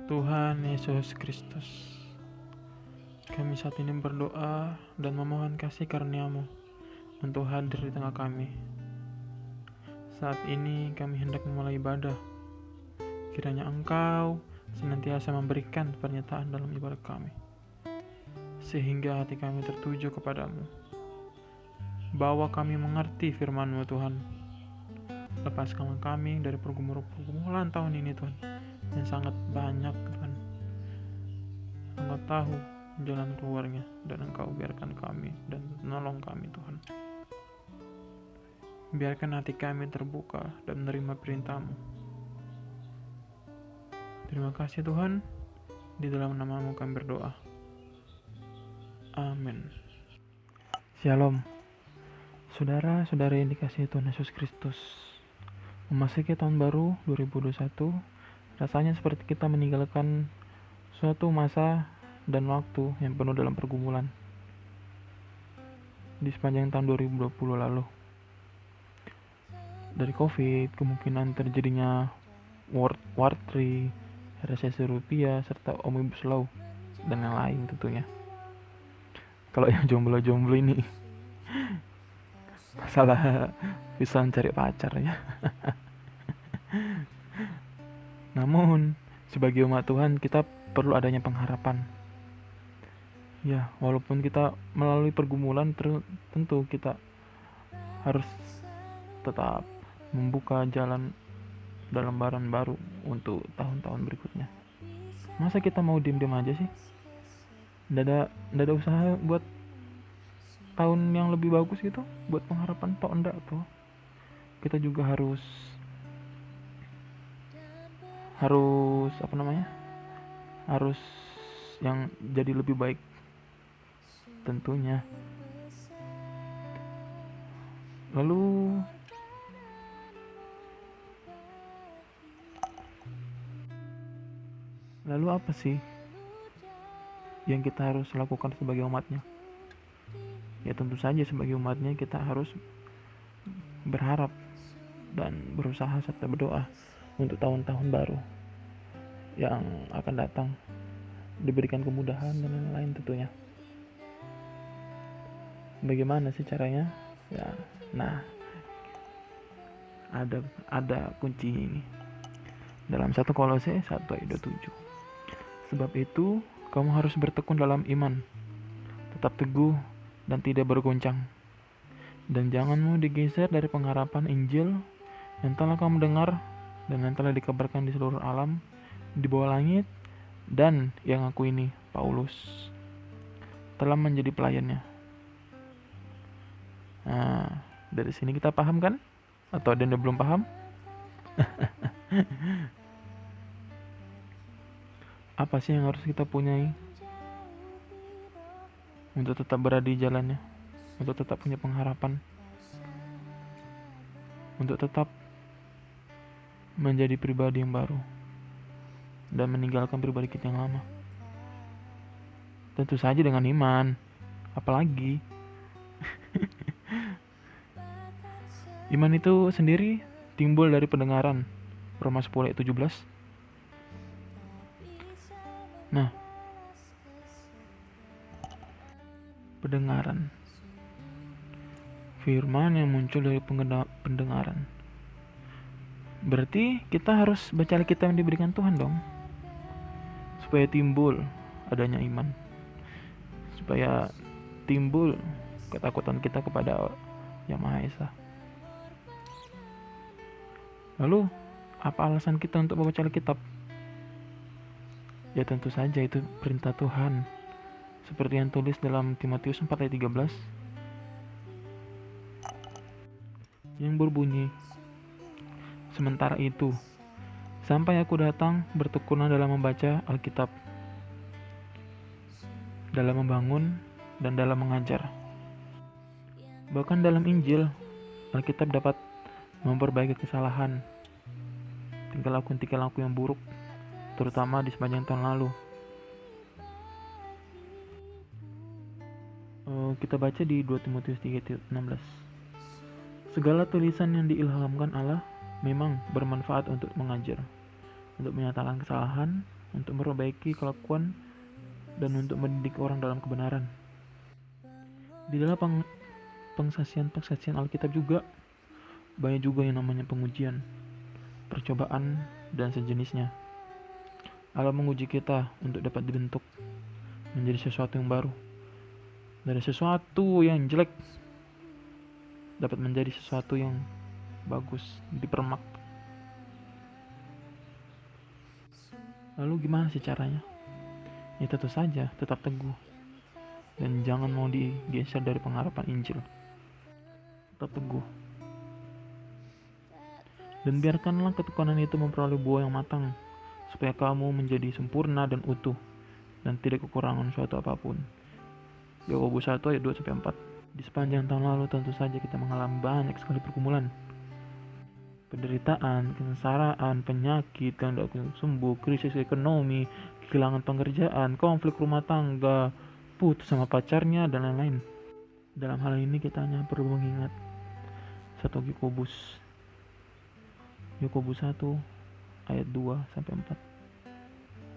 Tuhan Yesus Kristus, kami saat ini berdoa dan memohon kasih karunia-Mu untuk hadir di tengah kami. Saat ini kami hendak memulai ibadah. Kiranya Engkau senantiasa memberikan pernyataan dalam ibadah kami, sehingga hati kami tertuju kepadamu. Bawa kami mengerti firman-Mu Tuhan. Lepaskanlah kami dari pergumulan tahun ini Tuhan, yang sangat banyak Tuhan. Engkau tahu jalan keluarnya, dan Engkau biarkan kami dan menolong kami Tuhan. Biarkan hati kami terbuka dan menerima perintah-Mu. Terima kasih Tuhan, di dalam nama-Mu kami berdoa. Amin. Shalom. Saudara-saudari yang dikasihi Tuhan Yesus Kristus, memasuki tahun baru 2021, rasanya seperti kita meninggalkan suatu masa dan waktu yang penuh dalam pergumulan di sepanjang tahun 2020 lalu. Dari COVID, kemungkinan terjadinya World War III, resesi rupiah, serta Omnibus Law, dan yang lain tentunya. Kalau yang jomblo-jomblo ini masalah bisa mencari pacar ya. Namun, sebagai umat Tuhan, kita perlu adanya pengharapan. Ya, walaupun kita melalui pergumulan, tentu kita harus tetap membuka jalan dalam lembaran baru untuk tahun-tahun berikutnya. Masa kita mau diem-diem aja sih? Nggak ada usaha buat tahun yang lebih bagus gitu, buat pengharapan toh enggak tuh. Kita juga harus harus yang jadi lebih baik tentunya. Lalu apa sih yang kita harus lakukan sebagai umatnya? Ya tentu saja sebagai umatnya kita harus berharap dan berusaha serta berdoa untuk tahun-tahun baru yang akan datang, diberikan kemudahan dan lain-lain tentunya. Bagaimana sih caranya? Ya, nah, ada kunci ini dalam 1 Kolose 1:27. Sebab itu kamu harus bertekun dalam iman, tetap teguh dan tidak bergoncang, dan janganmu digeser dari pengharapan Injil yang telah kamu dengar dan yang telah dikabarkan di seluruh alam, di bawah langit, dan yang aku ini, Paulus, telah menjadi pelayannya. Nah, dari sini kita paham kan? Atau ada yang belum paham? Apa sih yang harus kita punyai untuk tetap berada di jalannya, untuk tetap punya pengharapan, untuk tetap menjadi pribadi yang baru dan meninggalkan pribadi kita yang lama? Tentu saja dengan iman. Apalagi iman itu sendiri timbul dari pendengaran, Roma 10:17. Nah, pendengaran, firman yang muncul dari pendengaran. Berarti kita harus baca Alkitab yang diberikan Tuhan dong, supaya timbul adanya iman, supaya timbul ketakutan kita kepada Yang Maha Esa. Lalu, apa alasan kita untuk membaca Alkitab? Ya tentu saja itu perintah Tuhan, seperti yang tulis dalam Timotius 4:13, yang berbunyi, sementara itu, sampai aku datang, bertekunlah dalam membaca Alkitab, dalam membangun, dan dalam mengajar. Bahkan dalam Injil, Alkitab dapat memperbaiki kesalahan, tingkah laku yang buruk, terutama di sepanjang tahun lalu. Kita baca di 2 Timotius 3:16. Segala tulisan yang diilhamkan Allah memang bermanfaat untuk mengajar, untuk menyatakan kesalahan, untuk memperbaiki kelakuan, dan untuk mendidik orang dalam kebenaran. Di dalam pengsaksian Alkitab juga banyak juga yang namanya pengujian, percobaan, dan sejenisnya. Allah menguji kita untuk dapat dibentuk menjadi sesuatu yang baru. Dari sesuatu yang jelek dapat menjadi sesuatu yang bagus, dipermak. Lalu gimana sih caranya? Ya tentu saja tetap teguh dan jangan mau digeser dari pengharapan Injil. Tetap teguh dan biarkanlah ketekunan itu memperoleh buah yang matang, supaya kamu menjadi sempurna dan utuh dan tidak kekurangan suatu apapun. Yakobus 1 ayat 2-4. Di sepanjang tahun lalu tentu saja kita mengalami banyak sekali pergumulan, penderitaan, kesengsaraan, penyakit, kehendak sembuh, krisis ekonomi, kehilangan pekerjaan, konflik rumah tangga, putus sama pacarnya, dan lain-lain. Dalam hal ini kita hanya perlu mengingat 1 Yakobus 1 ayat 2-4.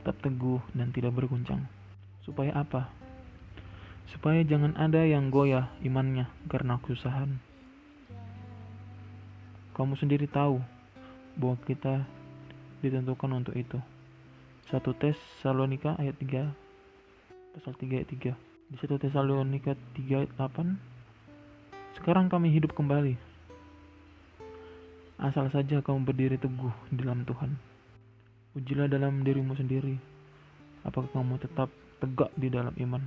Tetap teguh dan tidak berguncang. Supaya apa? Supaya jangan ada yang goyah imannya karena kesusahan. Kamu sendiri tahu bahwa kita ditentukan untuk itu. 1 Tesalonika ayat 3, pasal 3 ayat 3. Di 1 Tesalonika 3 ayat 8, sekarang kami hidup kembali. Asal saja kamu berdiri teguh di dalam Tuhan. Ujilah dalam dirimu sendiri, apakah kamu tetap tegak di dalam iman.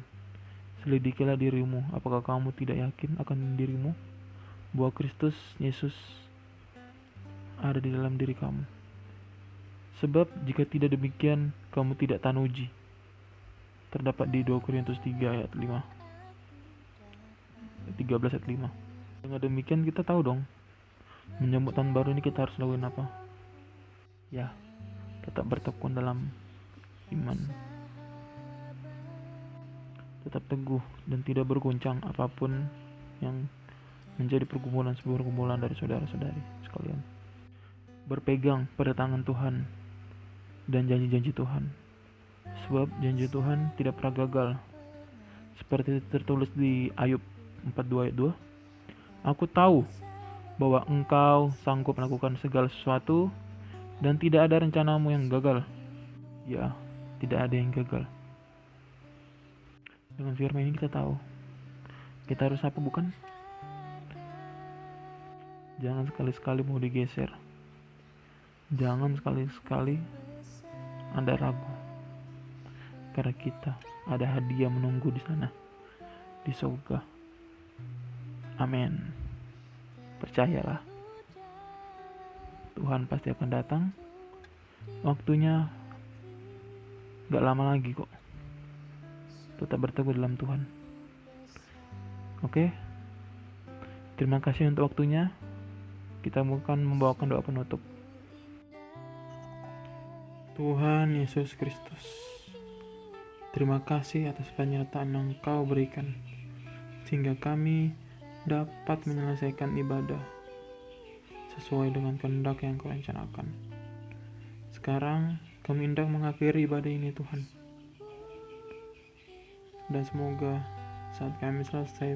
Selidikilah dirimu, apakah kamu tidak yakin akan dirimu bahwa Kristus Yesus ada di dalam diri kamu. Sebab jika tidak demikian, kamu tidak tahan uji. Terdapat di 2 Korintus 3 ayat 5. 13 ayat 5. Dengan demikian kita tahu dong, menyambut tahun baru ini kita harus lakukan apa? Ya, tetap bertekun dalam iman. Tetap teguh dan tidak berguncang apapun yang menjadi sebuah pergumulan dari saudara-saudari sekalian. Berpegang pada tangan Tuhan dan janji-janji Tuhan. Sebab janji Tuhan tidak pernah gagal. Seperti tertulis di Ayub 42 ayat 2. Aku tahu bahwa engkau sanggup melakukan segala sesuatu dan tidak ada rencanamu yang gagal. Ya, tidak ada yang gagal. Dengan firman ini kita tahu kita harus apa, bukan? Jangan sekali-sekali mau digeser. Jangan sekali-sekali Anda ragu, karena kita ada hadiah menunggu di sana, di surga. Amin. Percayalah, Tuhan pasti akan datang. Waktunya gak lama lagi kok. Tetap berteguh dalam Tuhan. Oke? Terima kasih untuk waktunya. Kita akan membawakan doa penutup. Tuhan Yesus Kristus, terima kasih atas penyertaan yang Kau berikan, sehingga kami dapat menyelesaikan ibadah sesuai dengan kehendak yang Kau rencanakan. Sekarang kami hendak mengakhiri ibadah ini, Tuhan. Dan semoga saat kami selesai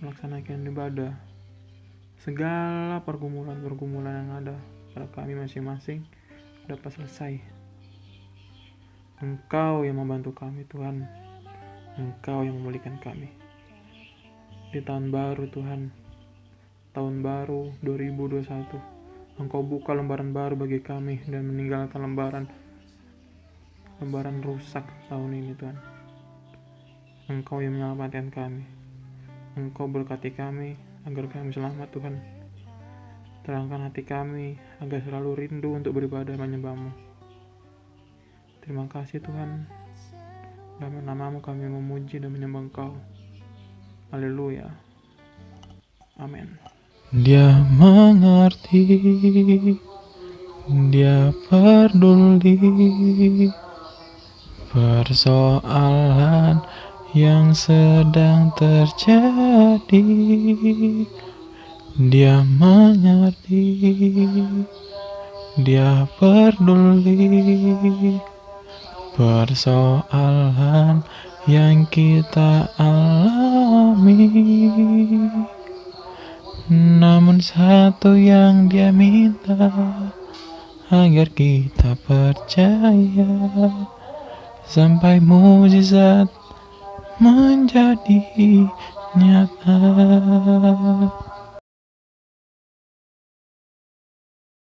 melaksanakan ibadah, segala pergumulan yang ada pada kami masing-masing dapat selesai. Engkau yang membantu kami, Tuhan. Engkau yang memulihkan kami. Di tahun baru, Tuhan, tahun baru 2021, Engkau buka lembaran baru bagi kami dan meninggalkan lembaran rusak tahun ini, Tuhan. Engkau yang menyelamatkan kami. Engkau berkati kami agar kami selamat, Tuhan. Terangkan hati kami agar selalu rindu untuk beribadah menyembah-Mu. Terima kasih, Tuhan. Dalam nama-Mu kami memuji dan menyembah Engkau. Haleluya. Amin. Dia mengerti, Dia peduli persoalan yang sedang terjadi. Dia mengerti, Dia peduli persoalan yang kita alami. Namun satu yang dia minta, agar kita percaya sampai mukjizat menjadi nyata.